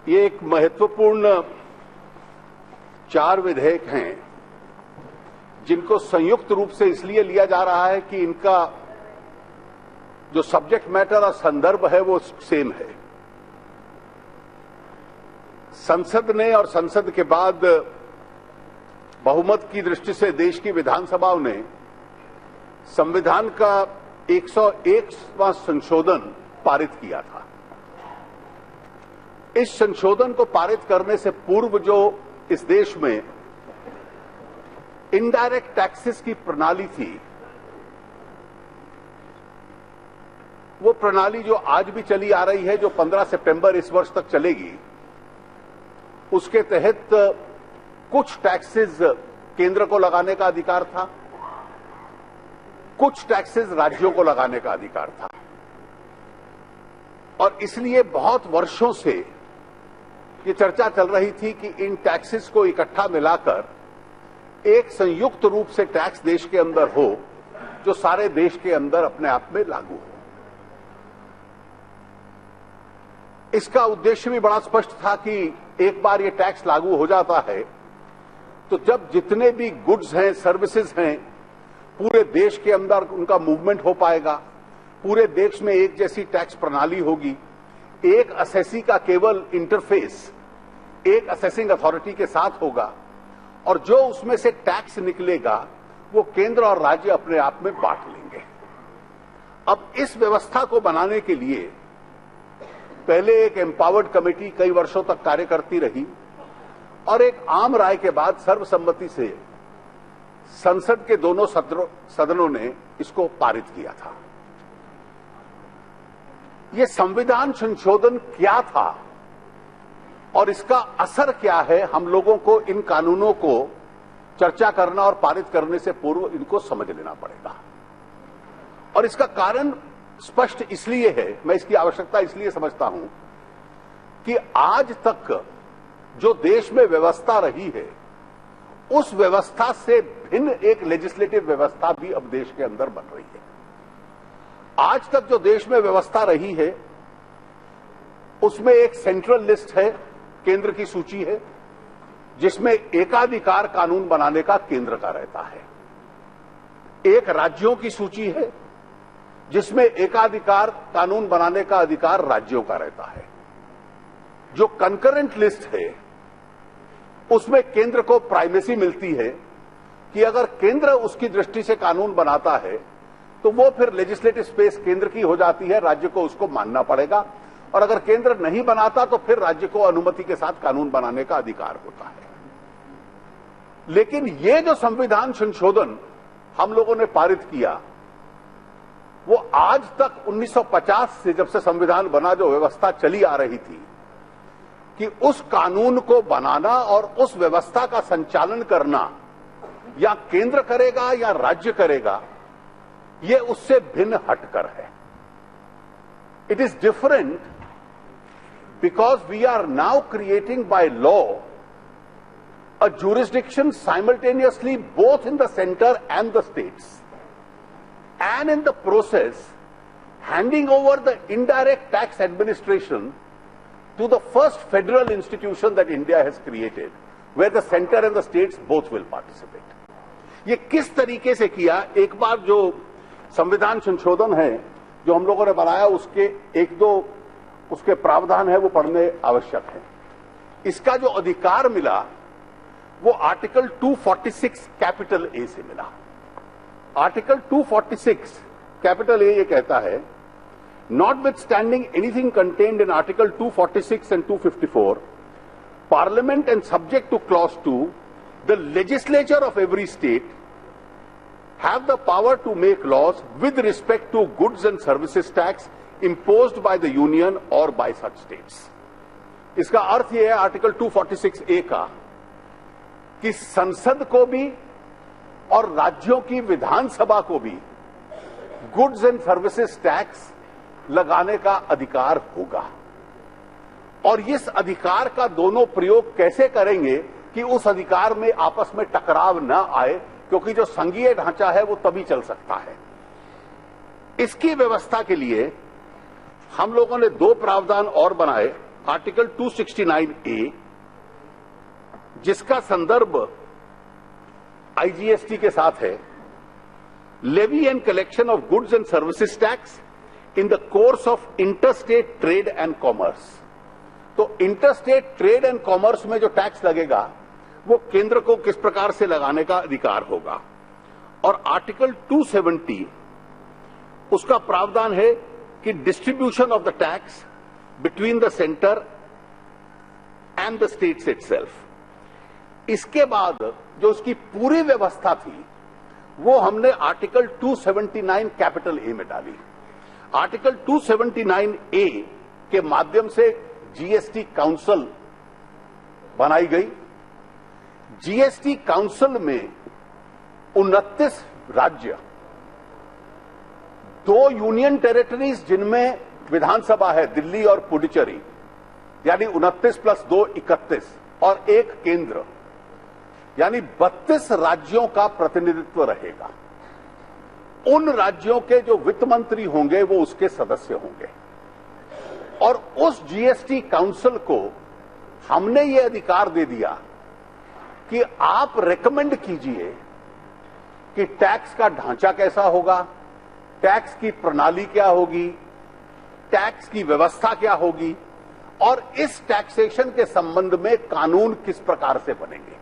ये एक महत्वपूर्ण 4 विधेयक हैं जिनको संयुक्त रूप से इसलिए लिया जा रहा है कि इनका जो सब्जेक्ट मैटर और संदर्भ है वो सेम है। संसद ने और संसद के बाद बहुमत की दृष्टि से देश की विधानसभाओं ने संविधान का 101वां संशोधन पारित किया था। इस संशोधन को पारित करने से पूर्व जो इस देश में इनडायरेक्ट टैक्सेस की प्रणाली थी, वो प्रणाली जो आज भी चली आ रही है, जो 15 सितंबर इस वर्ष तक चलेगी, उसके तहत कुछ टैक्सेस केंद्र को लगाने का अधिकार था, कुछ टैक्सेस राज्यों को लगाने का अधिकार था। और इसलिए बहुत वर्षों से ये चर्चा चल रही थी कि इन टैक्सेस को इकट्ठा मिलाकर एक संयुक्त रूप से टैक्स देश के अंदर हो, जो सारे देश के अंदर अपने आप में लागू हो। इसका उद्देश्य भी बड़ा स्पष्ट था कि एक बार ये टैक्स लागू हो जाता है तो जब जितने भी गुड्स हैं, सर्विसेज हैं, पूरे देश के अंदर उनका मूवमेंट हो पाएगा, पूरे देश में एक जैसी टैक्स प्रणाली होगी, एक असेसी का केवल इंटरफेस एक असेसिंग अथॉरिटी के साथ होगा और जो उसमें से टैक्स निकलेगा वो केंद्र और राज्य अपने आप में बांट लेंगे। अब इस व्यवस्था को बनाने के लिए पहले एक एम्पावर्ड कमेटी कई वर्षों तक कार्य करती रही और एक आम राय के बाद सर्वसम्मति से संसद के दोनों सदनों ने इसको पारित किया था। ये संविधान संशोधन क्या था और इसका असर क्या है, हम लोगों को इन कानूनों को चर्चा करना और पारित करने से पूर्व इनको समझ लेना पड़ेगा। और इसका कारण स्पष्ट इसलिए है, मैं इसकी आवश्यकता इसलिए समझता हूं कि आज तक जो देश में व्यवस्था रही है, उस व्यवस्था से भिन्न एक लेजिस्लेटिव व्यवस्था भी अब देश के अंदर बन रही है। आज तक जो देश में व्यवस्था रही है उसमें एक सेंट्रल लिस्ट है, केंद्र की सूची है, जिसमें एकाधिकार कानून बनाने का केंद्र का रहता है। एक राज्यों की सूची है जिसमें एकाधिकार कानून बनाने का अधिकार राज्यों का रहता है। जो कंकरेंट लिस्ट है उसमें केंद्र को प्राइमेसी मिलती है कि अगर केंद्र उसकी दृष्टि से कानून बनाता है तो वो फिर लेजिस्लेटिव स्पेस केंद्र की हो जाती है, राज्य को उसको मानना पड़ेगा। और अगर केंद्र नहीं बनाता तो फिर राज्य को अनुमति के साथ कानून बनाने का अधिकार होता है। लेकिन ये जो संविधान संशोधन हम लोगों ने पारित किया, वो आज तक 1950 से जब से संविधान बना जो व्यवस्था चली आ रही थी कि उस कानून को बनाना और उस व्यवस्था का संचालन करना या केंद्र करेगा या राज्य करेगा, ये उससे भिन्न हटकर है। It is different because we are now creating by law a jurisdiction simultaneously both in the center and the states, and in the process handing over the indirect tax administration to the first federal institution that India has created, where the center and the states both will participate. ये किस तरीके से किया, एक बार जो संविधान संशोधन है जो हम लोगों ने बनाया उसके एक दो उसके प्रावधान है वो पढ़ने आवश्यक है। इसका जो अधिकार मिला वो आर्टिकल 246 कैपिटल ए से मिला। आर्टिकल 246 कैपिटल ए ये कहता है, notwithstanding anything contained in article 246 and 254, parliament and subject two clause 2, the legislature of every state have the power to make laws with respect to goods and services tax imposed by the union or by such states. इसका अर्थ यह है article 246A का कि संसद को भी और राज्यों की विधानसभा को भी गुड्स एंड सर्विसेज टैक्स लगाने का अधिकार होगा। और इस अधिकार का दोनों प्रयोग कैसे करेंगे कि उस अधिकार में आपस में टकराव न आए, क्योंकि जो संघीय ढांचा है वो तभी चल सकता है। इसकी व्यवस्था के लिए हम लोगों ने दो प्रावधान और बनाए आर्टिकल 269A, जिसका संदर्भ आईजीएसटी के साथ है, levy and collection of goods and services tax in the course of interstate trade and commerce. तो इंटरस्टेट ट्रेड एंड कॉमर्स में जो टैक्स लगेगा वो केंद्र को किस प्रकार से लगाने का अधिकार होगा। और आर्टिकल 270 उसका प्रावधान है कि distribution of the tax between the centre and the states itself. इसके बाद जो उसकी पूरी व्यवस्था थी वो हमने आर्टिकल 279 कैपिटल ए में डाली। आर्टिकल 279A के माध्यम से जीएसटी काउंसिल बनाई गई। जीएसटी काउंसिल में 29 राज्य, 2 यूनियन टेरिटरीज जिनमें विधानसभा है, दिल्ली और पुडुचेरी, यानी 29 + 2 31, और एक केंद्र, यानी 32 राज्यों का प्रतिनिधित्व रहेगा। उन राज्यों के जो वित्त मंत्री होंगे वो उसके सदस्य होंगे। और उस जीएसटी काउंसिल को हमने ये अधिकार दे दिया कि आप रेकमेंड कीजिए कि टैक्स का ढांचा कैसा होगा, टैक्स की प्रणाली क्या होगी, टैक्स की व्यवस्था क्या होगी, और इस टैक्सेशन के संबंध में कानून किस प्रकार से बनेंगे।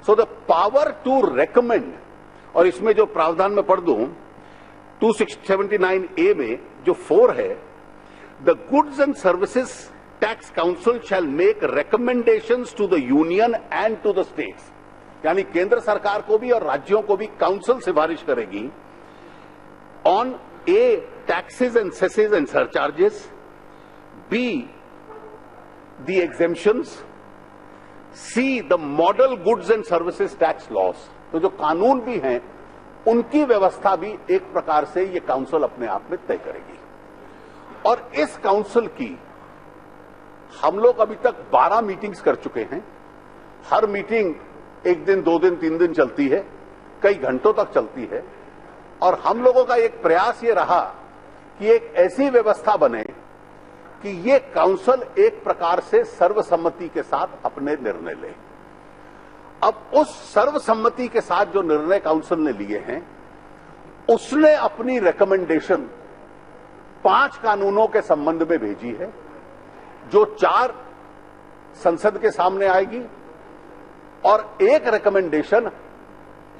So the power to recommend, और इसमें जो प्रावधान में पढ़ दूं 279A में जो 4 है, the goods and services tax council shall make recommendations to the union and to the states, यानी केंद्र सरकार को भी और राज्यों को भी काउंसिल सिफारिश करेगी on A taxes and cesses and surcharges, B the exemptions, C the model goods and services tax laws. तो जो कानून भी हैं उनकी व्यवस्था भी एक प्रकार से ये काउंसिल अपने आप में तय करेगी। और इस काउंसिल की हम लोग अभी तक 12 मीटिंग्स कर चुके हैं। हर मीटिंग 1 दिन, 2 दिन, 3 दिन चलती है, कई घंटों तक चलती है। और हम लोगों का एक प्रयास ये रहा कि एक ऐसी व्यवस्था बने कि ये काउंसिल एक प्रकार से सर्वसम्मति के साथ अपने निर्णय ले। अब उस सर्वसम्मति के साथ जो निर्णय काउंसिल ने लिए हैं, उसने अपनी रिकमेंडेशन 5 कानूनों के संबंध में भेजी है, जो 4 संसद के सामने आएगी, और एक रिकमेंडेशन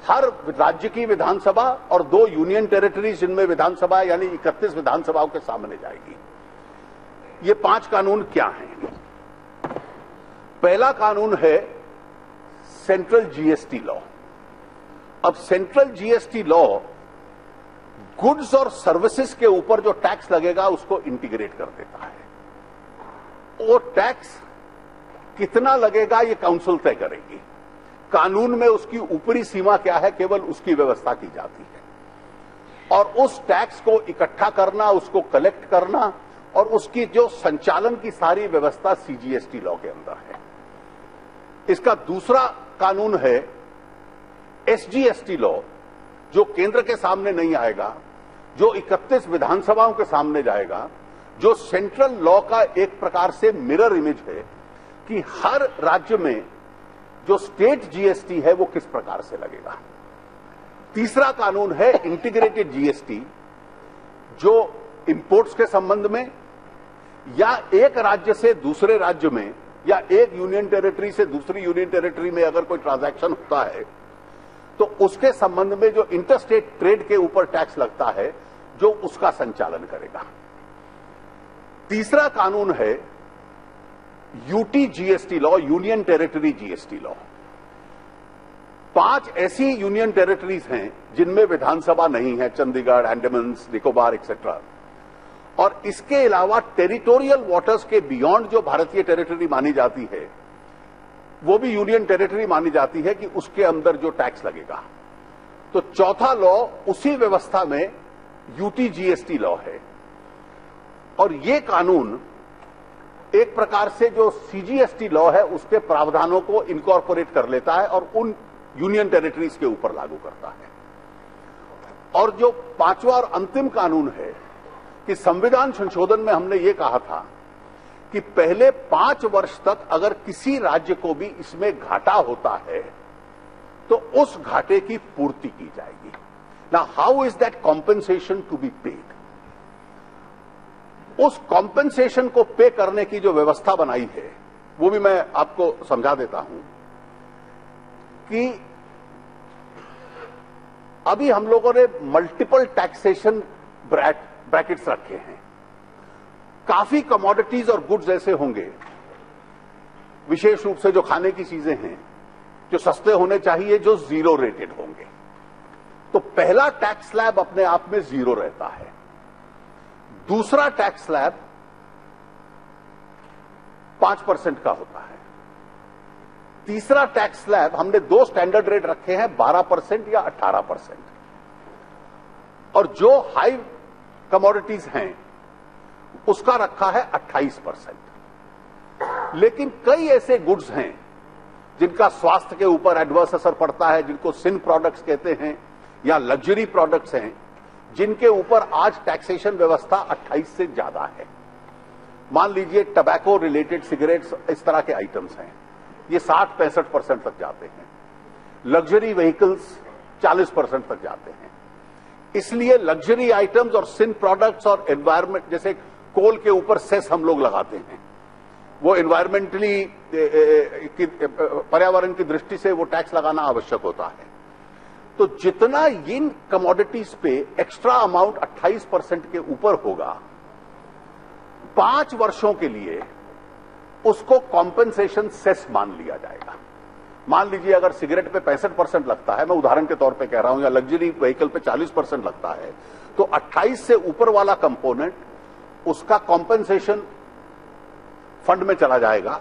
हर राज्य की विधानसभा और 2 यूनियन टेरिटरीज जिनमें विधानसभा यानी 31 विधानसभाओं के सामने जाएगी। ये 5 कानून क्या हैं? पहला कानून है सेंट्रल जीएसटी लॉ। अब सेंट्रल जीएसटी लॉ गुड्स और सर्विसेज के ऊपर जो टैक्स लगेगा उसको इंटीग्रेट कर देता है। वो टैक्स कितना लगेगा ये काउंसिल तय करेगी। कानून में उसकी ऊपरी सीमा क्या है, केवल उसकी व्यवस्था की जाती है। और उस टैक्स को इकट्ठा करना, उसको कलेक्ट करना और उसकी जो संचालन की सारी व्यवस्था सीजीएसटी लॉ के अंदर है। इसका दूसरा कानून है एसजीएसटी लॉ, जो केंद्र के सामने नहीं आएगा, जो 31 विधानसभाओं के सामने जाएगा, जो सेंट्रल लॉ का एक प्रकार से मिरर इमेज है कि हर राज्य में जो स्टेट जीएसटी है वो किस प्रकार से लगेगा। तीसरा कानून है इंटीग्रेटेड जीएसटी, जो इंपोर्ट्स के संबंध में या एक राज्य से दूसरे राज्य में या एक यूनियन टेरिटरी से दूसरी यूनियन टेरिटरी में अगर कोई ट्रांजैक्शन होता है तो उसके संबंध में जो इंटरस्टेट ट्रेड के ऊपर टैक्स लगता है, जो उसका संचालन करेगा। तीसरा कानून है UT GST law, union territory GST law. 5 ऐसी यूनियन टेरिटरीज हैं जिनमें विधानसभा नहीं है, चंडीगढ़, अंडमान निकोबार एक्सेट्रा। और इसके अलावा टेरिटोरियल वाटर्स के बियॉन्ड जो भारतीय टेरिटरी मानी जाती है वो भी यूनियन टेरिटरी मानी जाती है कि उसके अंदर जो टैक्स लगेगा। तो चौथा लॉ उसी व्यवस्था में यूटी जीएसटी लॉ है। और ये कानून एक प्रकार से जो सीजीएसटी लॉ है उसके प्रावधानों को इनकॉर्पोरेट कर लेता है और उन यूनियन टेरिटरीज के ऊपर लागू करता है। और जो 5वां और अंतिम कानून है कि संविधान संशोधन में हमने ये कहा था कि पहले 5 वर्ष तक अगर किसी राज्य को भी इसमें घाटा होता है तो उस घाटे की पूर्ति की जाएगी। Now how is that compensation to be paid? उस कॉम्पेंसेशन को पे करने की जो व्यवस्था बनाई है वो भी मैं आपको समझा देता हूं कि अभी हम लोगों ने मल्टीपल टैक्सेशन ब्रैकेट्स रखे हैं। काफी कमोडिटीज और गुड्स ऐसे होंगे, विशेष रूप से जो खाने की चीजें हैं, जो सस्ते होने चाहिए, जो जीरो रेटेड होंगे। तो पहला टैक्स स्लैब अपने आप में जीरो रहता है। दूसरा टैक्स स्लैब 5% का होता है। तीसरा टैक्स स्लैब हमने 2 स्टैंडर्ड रेट रखे हैं, 12% या 18%। और जो हाई कमोडिटीज हैं उसका रखा है 28%। लेकिन कई ऐसे गुड्स हैं जिनका स्वास्थ्य के ऊपर एडवर्स असर पड़ता है, जिनको सिन प्रोडक्ट्स कहते हैं या लग्जरी प्रोडक्ट्स हैं, जिनके ऊपर आज टैक्सेशन व्यवस्था 28 से ज्यादा है। मान लीजिए टबैको रिलेटेड सिगरेट्स, इस तरह के आइटम्स हैं, ये 60-65% तक जाते हैं। लग्जरी व्हीकल्स 40% तक जाते हैं। इसलिए लग्जरी आइटम्स और सिन प्रोडक्ट्स और एनवायरमेंट, जैसे कोल के ऊपर सेस हम लोग लगाते हैं, वो एनवायरमेंटली पर्यावरण की दृष्टि से वो टैक्स लगाना आवश्यक होता है। तो जितना इन कमोडिटीज पे एक्स्ट्रा अमाउंट 28% के ऊपर होगा, 5 वर्षों के लिए उसको कॉम्पेंसेशन सेस मान लिया जाएगा। मान लीजिए अगर सिगरेट पे 65% लगता है, मैं उदाहरण के तौर पे कह रहा हूं, या लग्जरी व्हीकल पे 40% लगता है, तो 28 से ऊपर वाला कंपोनेंट उसका कॉम्पेंसेशन फंड में चला जाएगा।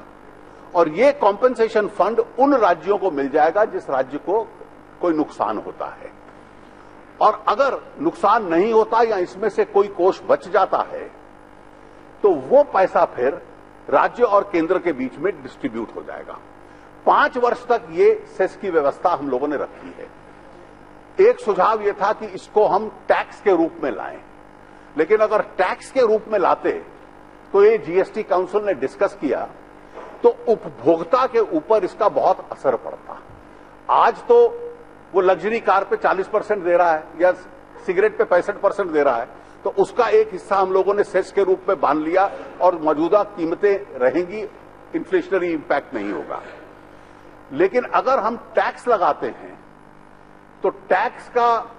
और ये कॉम्पेंसेशन फंड उन राज्यों को मिल जाएगा जिस राज्य को कोई नुकसान होता है। और अगर नुकसान नहीं होता या इसमें से कोई कोष बच जाता है तो वो पैसा फिर राज्य और केंद्र के बीच में डिस्ट्रीब्यूट हो जाएगा। 5 वर्ष तक ये सेस की व्यवस्था हम लोगों ने रखी है। एक सुझाव यह था कि इसको हम टैक्स के रूप में लाएं, लेकिन अगर टैक्स के रूप में लाते तो ये जीएसटी काउंसिल ने डिस्कस किया तो उपभोक्ता के ऊपर इसका बहुत असर पड़ता। आज तो वो लग्जरी कार पे 40% दे रहा है या सिगरेट पे 65% दे रहा है, तो उसका एक हिस्सा हम लोगों ने सेस के रूप में बांध लिया और मौजूदा कीमतें रहेंगी, इन्फ्लेशनरी इंपैक्ट नहीं होगा। लेकिन अगर हम टैक्स लगाते हैं तो टैक्स का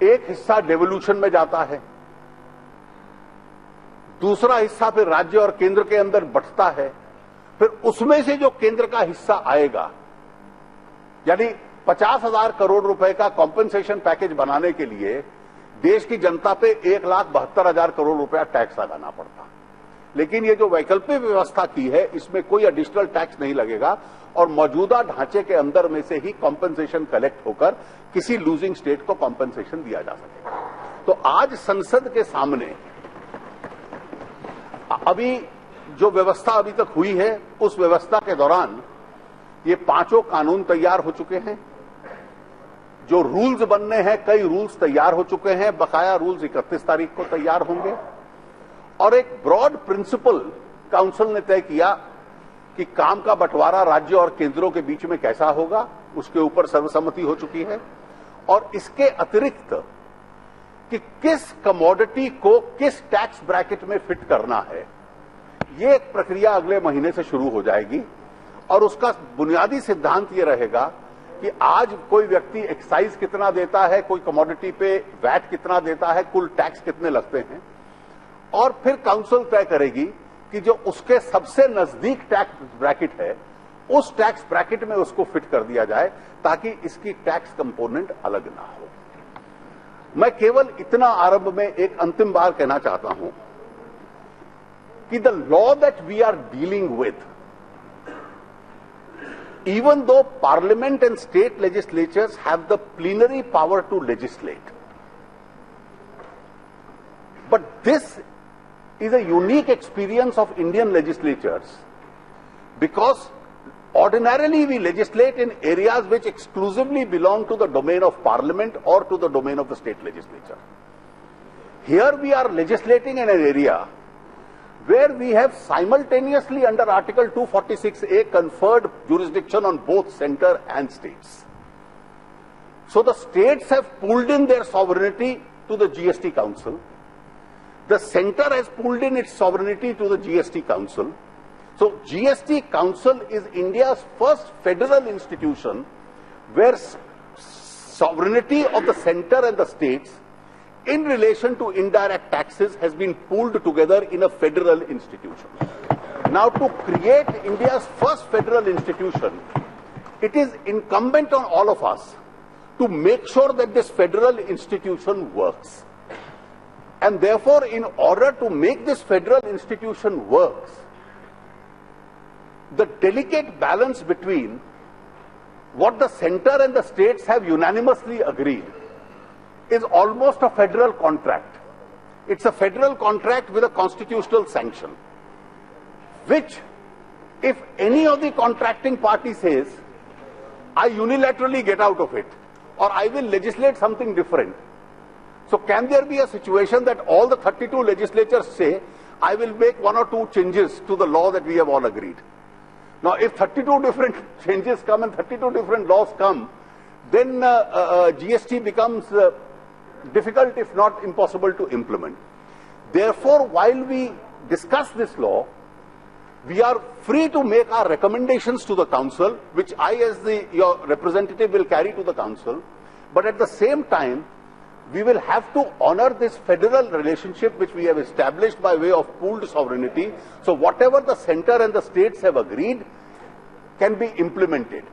एक हिस्सा डेवोल्यूशन में जाता है, दूसरा हिस्सा फिर राज्य और केंद्र के अंदर बंटता है, फिर उसमें से जो केंद्र का हिस्सा आएगा, यानी 50,000 करोड़ रुपए का कॉम्पेंसेशन पैकेज बनाने के लिए देश की जनता पे 1,72,000 करोड़ रुपया टैक्स लगाना पड़ता। लेकिन ये जो वैकल्पिक व्यवस्था की है, इसमें कोई एडिशनल टैक्स नहीं लगेगा और मौजूदा ढांचे के अंदर में से ही कॉम्पेंसेशन कलेक्ट होकर किसी लूजिंग स्टेट को कॉम्पेंसेशन दिया जा सकेगा। तो आज संसद के सामने अभी जो व्यवस्था अभी तक हुई है, उस व्यवस्था के दौरान ये 5 कानून तैयार हो चुके हैं। जो रूल्स बनने हैं, कई रूल्स तैयार हो चुके हैं, बकाया रूल्स 31 तारीख को तैयार होंगे। और एक ब्रॉड प्रिंसिपल काउंसिल ने तय किया कि काम का बंटवारा राज्य और केंद्रों के बीच में कैसा होगा, उसके ऊपर सर्वसम्मति हो चुकी है। और इसके अतिरिक्त कि किस कमोडिटी को किस टैक्स ब्रैकेट में फिट करना है, ये एक प्रक्रिया अगले महीने से शुरू हो जाएगी। और उसका बुनियादी सिद्धांत ये रहेगा कि आज कोई व्यक्ति एक्साइज कितना देता है, कोई कमोडिटी पे वैट कितना देता है, कुल टैक्स कितने लगते हैं, और फिर काउंसिल तय करेगी कि जो उसके सबसे नजदीक टैक्स ब्रैकेट है, उस टैक्स ब्रैकेट में उसको फिट कर दिया जाए ताकि इसकी टैक्स कंपोनेंट अलग ना हो। मैं केवल इतना आरंभ में एक अंतिम बार कहना चाहता हूं कि the law that we are dealing with, even though parliament and state legislatures have the plenary power to legislate, but this is a unique experience of Indian legislatures because ordinarily we legislate in areas which exclusively belong to the domain of parliament or to the domain of the state legislature. Here we are legislating in an area where we have simultaneously under Article 246A conferred jurisdiction on both center and states. So the states have pulled in their sovereignty to the GST Council. The center has pulled in its sovereignty to the GST Council. So GST Council is India's first federal institution where sovereignty of the center and the states in relation to indirect taxes has been pooled together in a federal institution. Now, to create India's first federal institution, it is incumbent on all of us to make sure that this federal institution works. And therefore, in order to make this federal institution works, the delicate balance between what the center and the states have unanimously agreed is almost a federal contract. It's a federal contract with a constitutional sanction, which, if any of the contracting party says, I unilaterally get out of it, or I will legislate something different. So can there be a situation that all the 32 legislatures say, I will make one or two changes to the law that we have all agreed? Now, if 32 different changes come and 32 different laws come, then GST becomes difficult, if not impossible, to implement. Therefore, while we discuss this law, we are free to make our recommendations to the Council, which I, as your representative, will carry to the Council. But at the same time, we will have to honor this federal relationship which we have established by way of pooled sovereignty. So whatever the center and the states have agreed can be implemented.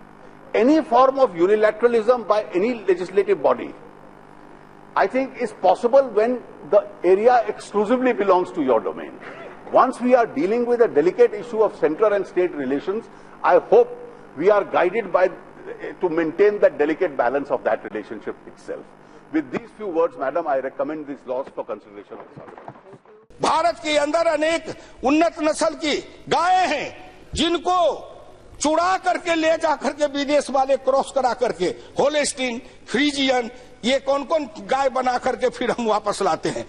Any form of unilateralism by any legislative body, I think, is possible when the area exclusively belongs to your domain. Once we are dealing with a delicate issue of center and state relations, I hope we are guided by to maintain that delicate balance of that relationship itself. With these few words, Madam, I recommend these laws for consideration of the Parliament. Bharat के अंदर अनेक उन्नत नस्ल की गायें हैं जिनको चुरा करके ले जा करके विदेश वाले क्रॉस करा करके होलेस्टीन, फ्रीजियन, ये कौन कौन गाय बना करके फिर हम वापस लाते हैं।